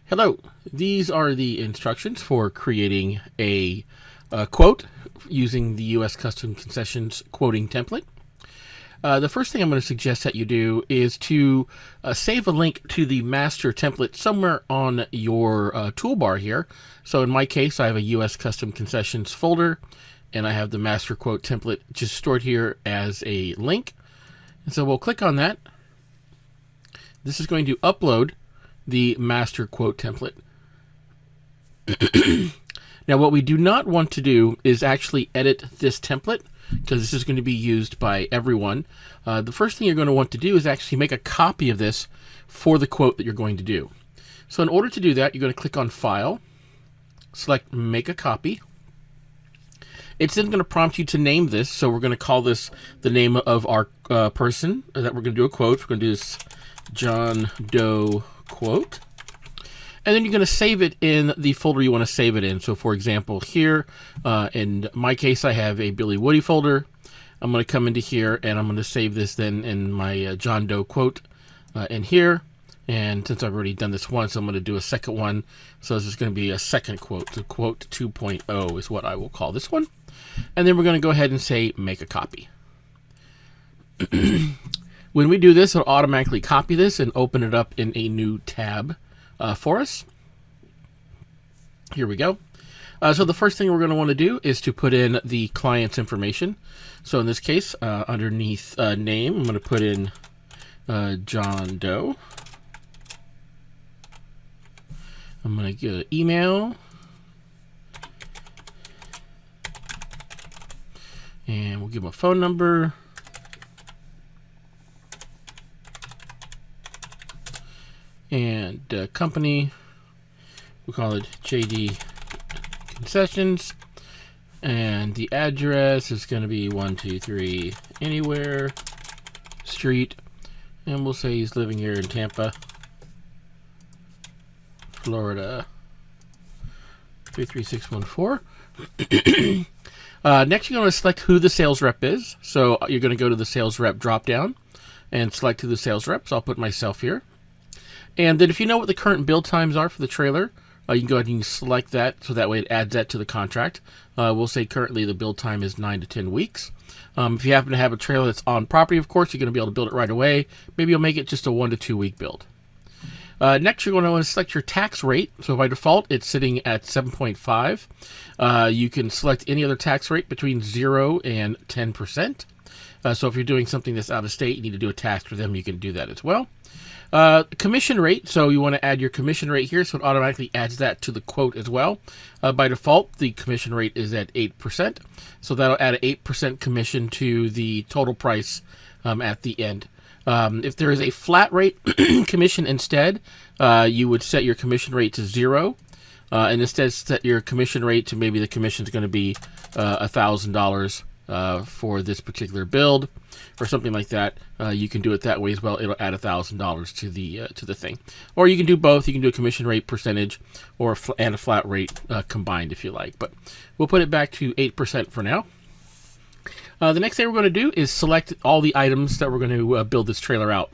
Hello, these are the instructions for creating a quote using the U.S. Custom Concessions quoting template. The first thing I'm going to suggest that you do is to save a link to the master template somewhere on your toolbar here. So in my case, I have a U.S. Custom Concessions folder, and I have the master quote template just stored here as a link. And so we'll click on that. This is going to upload the master quote template. Now, what we do not want to do is actually edit this template, because this is going to be used by everyone. The first thing you're going to want to do is actually make a copy of this for the quote that you're going to do. So in order to do that, you're going to click on File, select Make a Copy. It's then going to prompt you to name this, so we're going to call this the name of our person that we're going to do a quote. We're going to do this John Doe quote. And then you're going to save it in the folder you want to save it in. So for example, here, in my case, I have a Billy Woody folder. I'm going to come into here and I'm going to save this then in my John Doe quote in here. And since I've already done this once, I'm going to do a second one. So this is going to be a second quote. So quote 2.0 is what I will call this one. And then we're going to go ahead and say make a copy. When we do this, it'll automatically copy this and open it up in a new tab for us. Here we go. So the first thing we're going to want to do is to put in the client's information. So in this case, underneath name, I'm going to put in John Doe. I'm going to get an email. And we'll give him a phone number. And company, we'll call it JD Concessions. And the address is going to be 123 Anywhere Street. And we'll say he's living here in Tampa, Florida, 33614. Next, you're going to select who the sales rep is. So you're going to go to the sales rep drop down and select who the sales rep. So I'll put myself here. And then if you know what the current build times are for the trailer, you can go ahead and select that, so that way it adds that to the contract. We'll say currently the build time is 9 to 10 weeks. If you happen to have a trailer that's on property, of course, you're going to be able to build it right away. Maybe you'll make it just a 1 to 2 week build. Next, you're going to want to select your tax rate. So by default, it's sitting at 7.5. You can select any other tax rate between 0 and 10%. So if you're doing something that's out of state, you need to do a tax for them, you can do that as well. Commission rate, so you want to add your commission rate here, so it automatically adds that to the quote as well. By default, the commission rate is at 8%, so that'll add an 8% commission to the total price at the end. If there is a flat rate commission instead, you would set your commission rate to 0, and instead set your commission rate to maybe the commission is going to be $1,000 for this particular build, or something like that. You can do it that way as well. It'll add $1,000 to the thing. Or you can do both. You can do a commission rate percentage or and a flat rate combined if you like. But we'll put it back to 8% for now. The next thing we're going to do is select all the items that we're going to build this trailer out.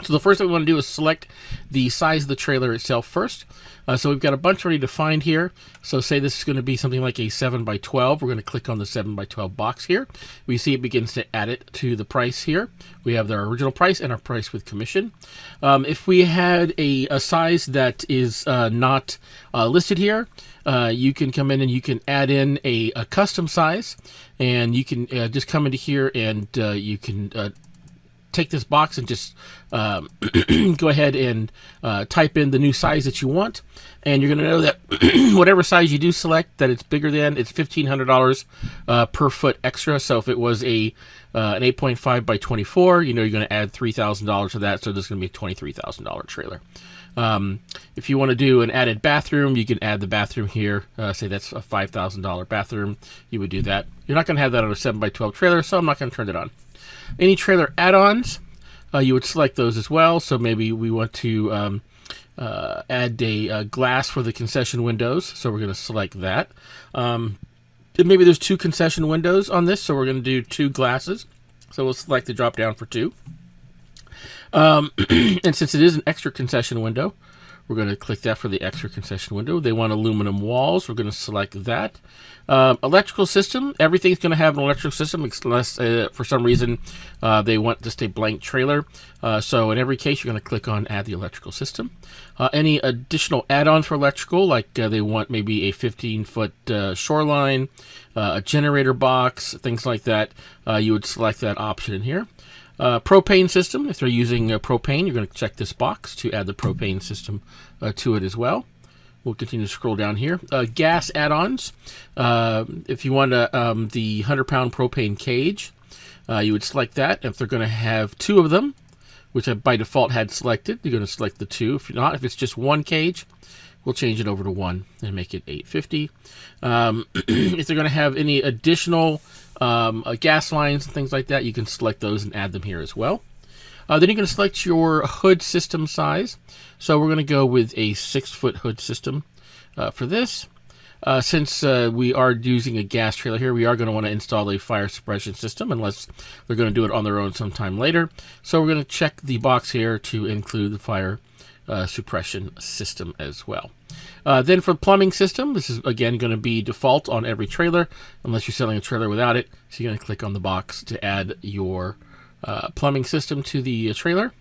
So the first thing we want to do is select the size of the trailer itself first. So we've got a bunch already defined here. So say this is going to be something like a 7x12. We're going to click on the 7x12 box here. We see it begins to add it to the price here. We have our original price and our price with commission. If we had a size that is not listed here, you can come in and you can add in a custom size, and you can just come into here and you can take this box and just go ahead and type in the new size that you want, and you're going to know that whatever size you do select, that it's bigger than, it's $1,500 per foot extra. So if it was an 8.5 by 24, you know you're going to add $3,000 to that, so this is going to be a $23,000 trailer. If you want to do an added bathroom, you can add the bathroom here. Say that's a $5,000 bathroom. You would do that. You're not going to have that on a 7x12 trailer, so I'm not going to turn it on. Any trailer add-ons, you would select those as well. So maybe we want to add a glass for the concession windows, so we're going to select that. Maybe there's 2 concession windows on this, so we're going to do 2 glasses. So we'll select the drop down for 2. And since it is an extra concession window, We're going to click that for the extra concession window. They want aluminum walls. We're going to select that. Electrical system. Everything's going to have an electrical system unless for some reason they want just a blank trailer. So in every case, you're going to click on add the electrical system. Any additional add-ons for electrical, like they want maybe a 15-foot shoreline, a generator box, things like that, you would select that option in here. Propane system, if they're using propane, you're going to check this box to add the propane system to it as well. We'll continue to scroll down here. Gas add-ons, if you want the 100-pound propane cage, you would select that. If they're going to have 2 of them, which I by default had selected, you're going to select the 2. If not, if it's just 1 cage, we'll change it over to 1 and make it $8.50. If they're going to have any additional gas lines and things like that, you can select those and add them here as well. Then you're going to select your hood system size. So we're going to go with a 6-foot hood system for this. Since we are using a gas trailer here, we are going to want to install a fire suppression system unless they're going to do it on their own sometime later. So we're going to check the box here to include the fire suppression system as well. Then for plumbing system, this is again going to be default on every trailer unless you're selling a trailer without it. So you're going to click on the box to add your plumbing system to the trailer.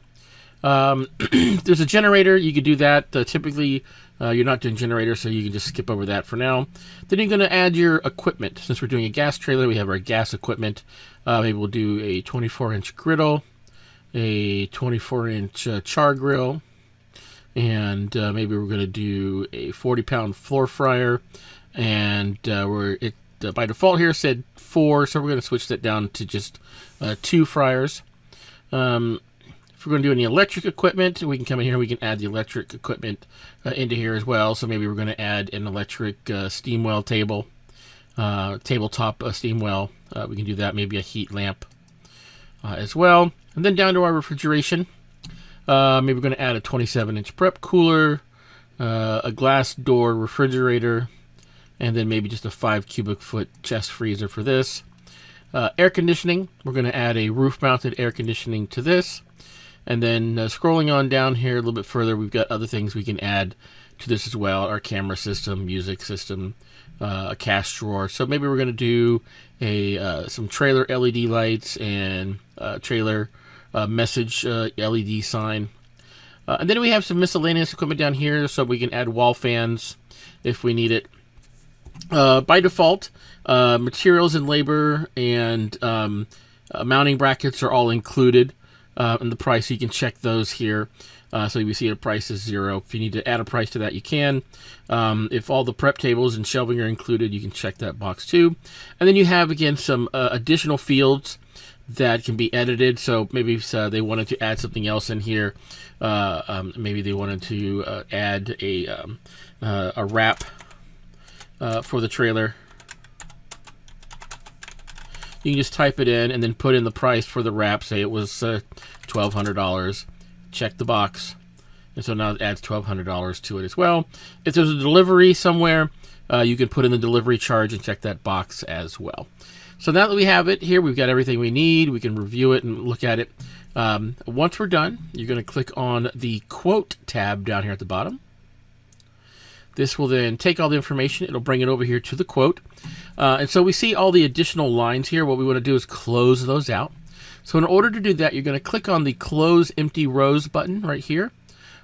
There's a generator. You could do that. Typically, you're not doing generator, so you can just skip over that for now. Then you're going to add your equipment. Since we're doing a gas trailer, we have our gas equipment. Maybe we'll do a 24-inch griddle, a 24-inch char grill, and maybe we're going to do a 40-pound floor fryer. And by default here said 4, so we're going to switch that down to just 2 fryers. If we're going to do any electric equipment, we can come in here and we can add the electric equipment into here as well. So maybe we're going to add an electric steam well table, tabletop steam well. We can do that, maybe a heat lamp as well. And then down to our refrigeration. Maybe we're going to add a 27-inch prep cooler, a glass door refrigerator, and then maybe just a 5 cubic foot chest freezer for this. Air conditioning, we're going to add a roof-mounted air conditioning to this. And then scrolling on down here a little bit further, we've got other things we can add to this as well. Our camera system, music system, a cash drawer. So maybe we're going to do some trailer LED lights and trailer message LED sign. And then we have some miscellaneous equipment down here, so we can add wall fans if we need it. By default, materials and labor and mounting brackets are all included in the price. You can check those here. So you see the price is 0. If you need to add a price to that, you can. If all the prep tables and shelving are included, you can check that box too. And then you have, again, some additional fields that can be edited. So maybe they wanted to add something else in here. Maybe they wanted to add a wrap for the trailer. You can just type it in and then put in the price for the wrap. Say it was $1,200. Check the box. And so now it adds $1,200 to it as well. If there's a delivery somewhere, you can put in the delivery charge and check that box as well. So now that we have it here, we've got everything we need. We can review it and look at it. Once we're done, you're going to click on the Quote tab down here at the bottom. This will then take all the information. It'll bring it over here to the quote. And so we see all the additional lines here. What we want to do is close those out. So in order to do that, you're going to click on the Close Empty Rows button right here.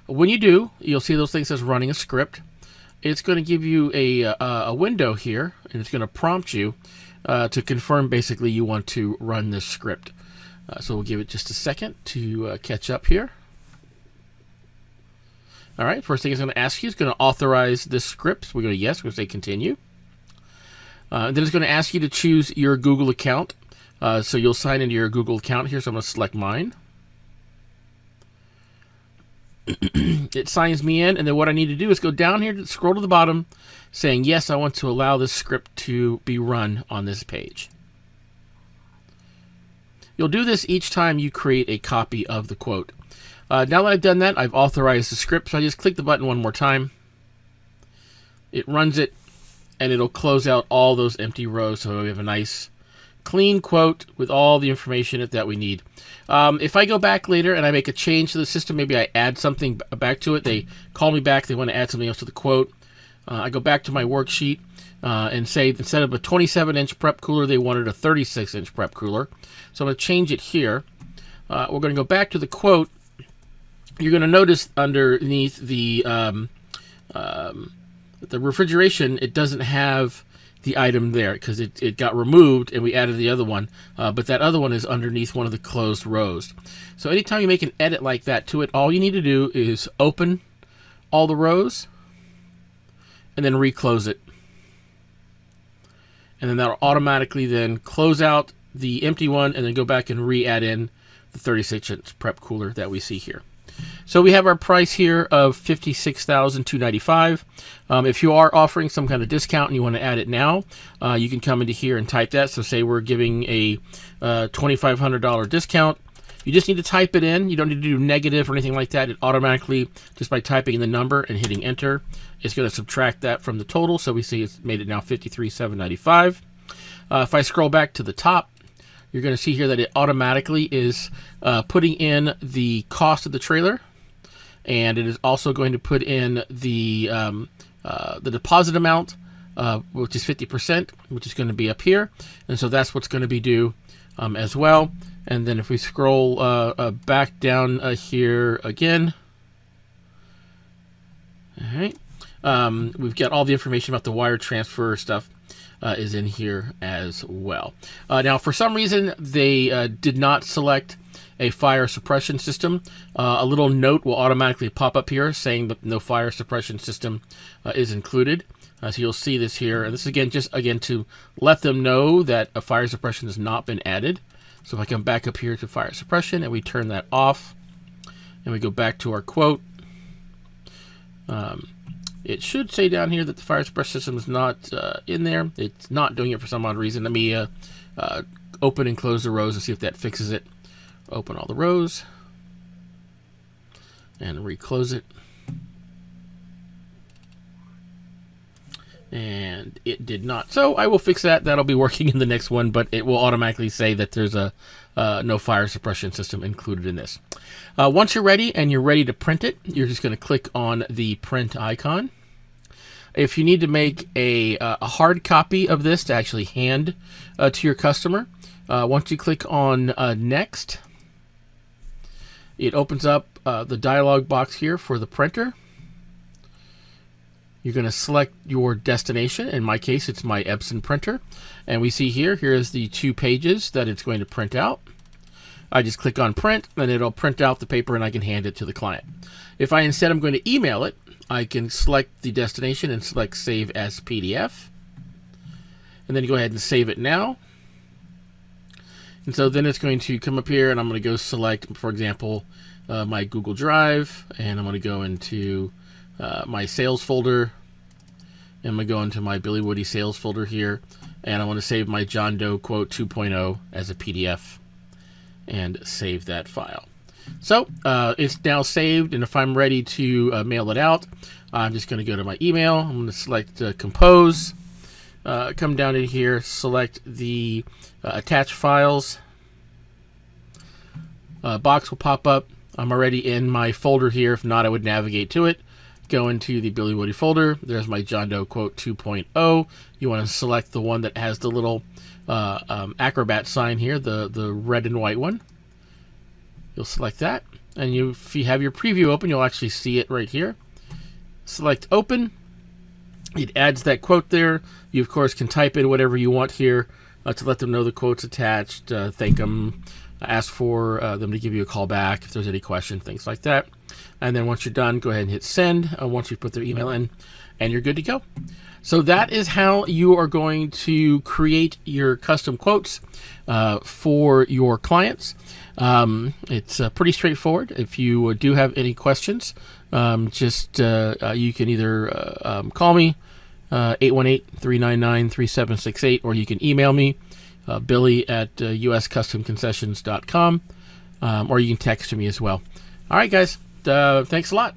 When you do, you'll see those things as running a script. It's going to give you a window here, and it's going to prompt you to confirm basically you want to run this script. So we'll give it just a second to catch up here. All right, first thing it's going to ask you is going to authorize this script. We're going to yes, we're going to say continue. Then it's going to ask you to choose your Google account. So you'll sign into your Google account here. So I'm going to select mine. It signs me in, and then what I need to do is go down here, scroll to the bottom, saying yes, I want to allow this script to be run on this page. You'll do this each time you create a copy of the quote. Now that I've done that, I've authorized the script, so I just click the button one more time. It runs it, and it'll close out all those empty rows, so we have a nice, clean quote with all the information that we need. If I go back later and I make a change to the system, maybe I add something back to it, they call me back, they want to add something else to the quote. I go back to my worksheet and say instead of a 27-inch prep cooler, they wanted a 36-inch prep cooler. So I'm going to change it here. We're going to go back to the quote. You're going to notice underneath the refrigeration, it doesn't have the item there because it got removed and we added the other one. But that other one is underneath one of the closed rows. So anytime you make an edit like that to it, all you need to do is open all the rows and then reclose it. And then that'll automatically then close out the empty one and then go back and re-add in the 36-inch prep cooler that we see here. So we have our price here of $56,295. If you are offering some kind of discount and you want to add it now, you can come into here and type that. So say we're giving a $2,500 discount. You just need to type it in. You don't need to do negative or anything like that. It automatically, just by typing in the number and hitting enter, it's going to subtract that from the total. So we see it's made it now $53,795. If I scroll back to the top, you're going to see here that it automatically is putting in the cost of the trailer, and it is also going to put in the deposit amount, which is 50%, which is going to be up here, and so that's what's going to be due as well. And then if we scroll back down here again, all right, we've got all the information about the wire transfer stuff. Is in here as well. Now, for some reason, they did not select a fire suppression system. A little note will automatically pop up here saying that no fire suppression system is included. So you'll see this here. And this is just to let them know that a fire suppression has not been added. So if I come back up here to fire suppression and we turn that off and we go back to our quote, it should say down here that the fire suppression system is not in there. It's not doing it for some odd reason. Let me open and close the rows and see if that fixes it. Open all the rows and reclose it. And it did not. So I will fix that. That'll be working in the next one, but it will automatically say that there's a no fire suppression system included in this. Once you're ready and you're ready to print it, you're just going to click on the print icon. If you need to make a hard copy of this to actually hand to your customer, once you click on next, it opens up the dialog box here for the printer. You're going to select your destination. In my case, it's my Epson printer. And we see here's the 2 pages that it's going to print out. I just click on print, and it'll print out the paper, and I can hand it to the client. If I instead am going to email it, I can select the destination and select Save as PDF. And then go ahead and save it now. And so then it's going to come up here, and I'm going to go select, for example, my Google Drive, and I'm going to go into my sales folder, and I'm going to go into my Billy Woody sales folder here, and I want to save my John Doe quote 2.0 as a PDF and save that file. So it's now saved, and if I'm ready to mail it out, I'm just going to go to my email. I'm going to select Compose, come down in here, select the attach files. Box will pop up. I'm already in my folder here. If not, I would navigate to it. Go into the Billy Woody folder. There's my John Doe quote 2.0. You want to select the one that has the little Acrobat sign here, the red and white one. You'll select that, and if you have your preview open, you'll actually see it right here. Select open. It adds that quote there. You of course can type in whatever you want here to let them know the quote's attached, thank them, ask for them to give you a call back if there's any question, things like that. And then once you're done, go ahead and hit send once you put their email in, and you're good to go. So that is how you are going to create your custom quotes for your clients. It's pretty straightforward. If you do have any questions, you can either call me, 818-399-3768, or you can email me, billy@uscustomconcessions.com, or you can text me as well. All right, guys. Thanks a lot.